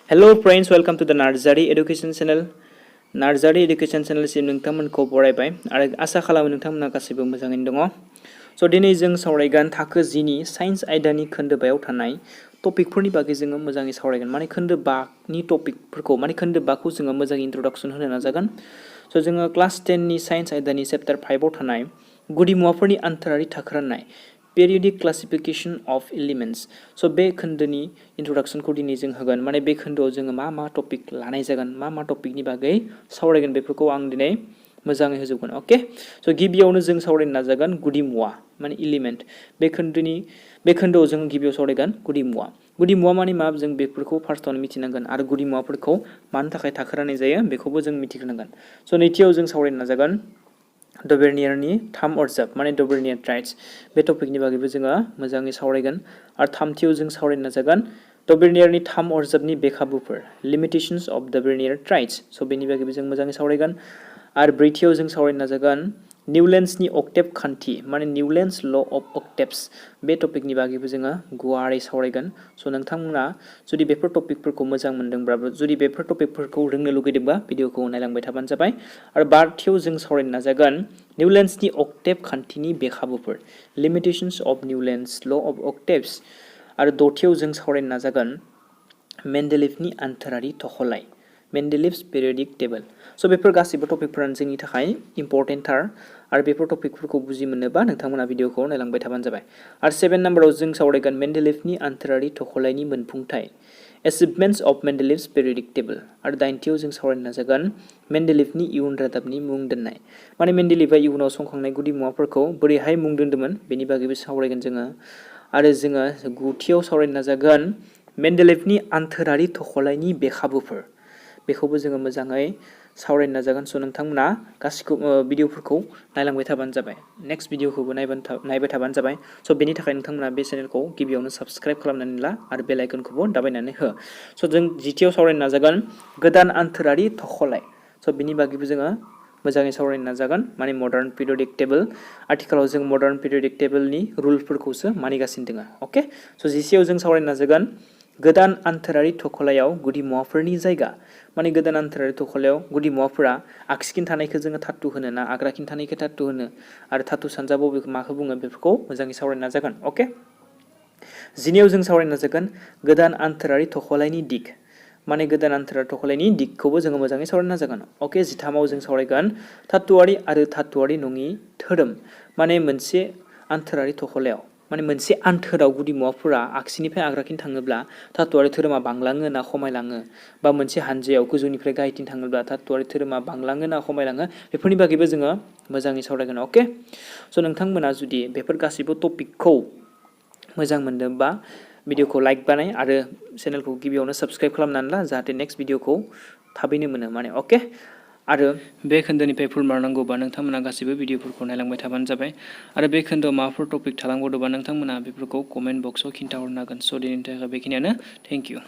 Hello friends, welcome to the Narzary Education channel. Narzary Education channel सिम नोंथांमोनखौ बरायबाय आरो आसा खालामो नोंथांमोना गासैबो मोजाङैनो दङ। स' दिनै जों सावरायगोन थाखो 10 नि साइन्स आयदानि खोन्दो 5 आव थानाय टपिकफोरनि बागै जोङो मोजाङै सावरायगोन। माने खोन्दो 5 नि टपिकफोरखौ माने खोन्दो 5 खौ जोङो मोजाङै इन्ट्रोडक्सन होनो नाजागोन। स' जोङो क्लास 10 नि साइन्स आयदानि चैप्टार 5 आव थानाय गुदि मुवाफोरनि आन्थोरारि थाखो राननाय periodic classification of elements so बे खोन्दोनि इन्ट्रोडक्सनखौ दिनै जों होगोन माने बे खोन्दोआव जोङो मा टपिक लानाय जागोन मा टपिकनि बागै सावरायगोन बेफोरखौ आं दिनै मोजाङै होजोबगोन ओके स' गिबियावनो जों सावरायनो नाजागोन गुदि मुवा माने एलिमेन्ट बे खोन्दोआव जों गिबियाव सावरायगोन गुदि मुवा माने मा जों बेफोरखौ फार्स्टआवनो मिथिनांगोन आरो गुदि मुवाफोरखौ मानो थाखाय थाखो राननाय जायो बेखौबो जों मिथिग्रोनांगोन स' नैथियाव जों सावरायनो नाजागोन डबेरनियारनि थाम अरजाब माने डबेरनियार ट्राइड्स बे टपिकनि बागैबो जोङो मोजाङै सावरायगोन आरो थामथियाव जों सावरायनो नाजागोन डबेरनियारनि थाम अरजाबनि बे खाबुफोर लिमिटेशंस अफ डबेरनियार ट्राइड्स स' बेनि बागैबो जों मोजाङै सावरायगोन आरो ब्रैथियाव जों सावरायनो नाजागोन निउलेन्सनि अक्टेभ खान्थि माने निउलेन्स ल अफ अक्टेभ्स बे टपिकनि बागैबो जोङो गुवारै सावरायगोन स' नोंथांमोना जुदि बेफोर टपिकफोरखौ मोजां मोनदोंब्लाबो जुदि बेफोर टपिकफोरखौ रोंनो लुगैदोंबा भिडिअखौ नायलांबाय थाबानो जाबाय आरो बाथियाव जों सावरायनो नाजागोन निउलेन्सनि अक्टेभ खान्थिनि बे खाबुफोर लिमिटेशंस अफ निउलेन्स ल अफ अक्टेभ्स आरो दथियाव जों सावरायनो नाजागोन मेन्डेलिभनि आन्थोरारि थख'लाय मेन्डेलिभ्स पेरियडिक टेबल स' बेफोर गासैबो टपिकफोरानो जोंनि थाखाय इम्परटेन्टथार आरो बेफोर टपिकफोरखौ बुजि मोननोबा नोंथांमोना भिडिअखौ नायलांबाय थाबानो जाबाय आरो 7 नाम्बाराव जों सावरायगोन मेन्डेलिभनि आन्थोरारि थख'लायनि मोनफुंथाय एचिभमेन्ट्स अफ मेन्डेलिभ्स पेरियडिक टेबल आरो 9थियाव जों सावरायनो नाजागोन मेन्डेलिभनि इयुन रादाबनि मुं दोननाय माने मेन्डेलिभआ इयुनाव संखांनाय गुदि मुवाफोरखौ बोरैहाय मुं दोन्दोंमोन बेनि बागैबो सावरायगोन जोङो आरो जोङो 9थियाव सावरायनो नाजागोन मेन्डेलिभनि आन्थोरारि थख'लायनि बे खाबुफोर बेखौबो जोङो मोजाङै सावरायनो नाजागोन स' नोंथांमोना गासिखौबो भिडिअफोरखौ नायलांबाय थाबानो जाबाय नेक्स्ट भिडिअखौबो नायबाय थाबानो जाबाय स' बेनि थाखाय नोंथांमोना बे चेनेलखौ गिबियावनो साबस्क्राइब खालामनानै ला आरो बेल आइकनखौबो दाबायनानै हो स' जों 10थियाव सावरायनो नाजागोन गोदान आन्थोरारि थख'लाय स' बेनि बागैबो जोङो मोजाङै सावरायनो नाजागोन माने मडार्न पिरियडिक टेबल आथिखालाव जों मडार्न पिरियडिक टेबलनि रुलफोरखौसो मानिगासिनो दङ ओके स' 10थियाव जों सावरायनो नाजागोन गोदान आन्थोरारि थख'लायाव गुदि मुवाफोरनि जायगा माने गोदान आन्थोरारि थख'लायाव गुदि मुवाफोरा आगसिथिं थानायखौ जोङो धातु होनो ना आग्राथिं थानायखौ धातु होनो आरो धातु सानजा बबेखौ माखौ बुङो बेफोरखौ मोजाङै सावरायनो नाजागोन अके 10नियाव जों सावरायनो नाजागोन गोदान आन्थोरारि थख'लायनि दिग माने गोदान आन्थोरारि थख'लायनि दिगखौबो जोङो मोजाङै सावरायनो नाजागोन अके 13आव जों सावरायगोन धातुआरि आरो धातुआरि नङि धोरोम माने मोनसे आन्थोरारि थख'लायाव माने मोनसे आन्थोराव गुदि मुवाफोरा आगसिनिफ्राय आग्राथिं थाङोब्ला धातुआरि धोरोमा बांलाङो ना खमायलाङो बा मोनसे हानजायाव गोजौनिफ्राय गाहायथिं थाङोब्ला धातुआरि धोरोमा बांलाङो ना खमायलाङो बेफोरनि बागैबो जोङो मोजाङै सावरायगोन अके स' नोंथांमोना जुदि बेफोर गासैबो टपिकखौ मोजां मोनदोंबा भिडिअखौ लाइक बानाय आरो चेनेलखौ गिबियावनो साबस्क्राइब खालामनानै ला जाहाथे नेक्स्ट भिडिअखौ थाबैनो मोनो माने अके आरो बे खोन्दोनिफ्राय फुलमार्क नांगौबा नोंथांमोना गासैबो भिडिअफोरखौ नायलांबाय थाबानो जाबाय आरो बे खोन्दोआव माबाफोर टपिक थालांबावदोंबा नोंथांमोना बेफोरखौ कमेन्ट बक्सआव खिन्थाहरनो हागोन स' दिनैनि थाखाय बेखिनियानो थेंक इउ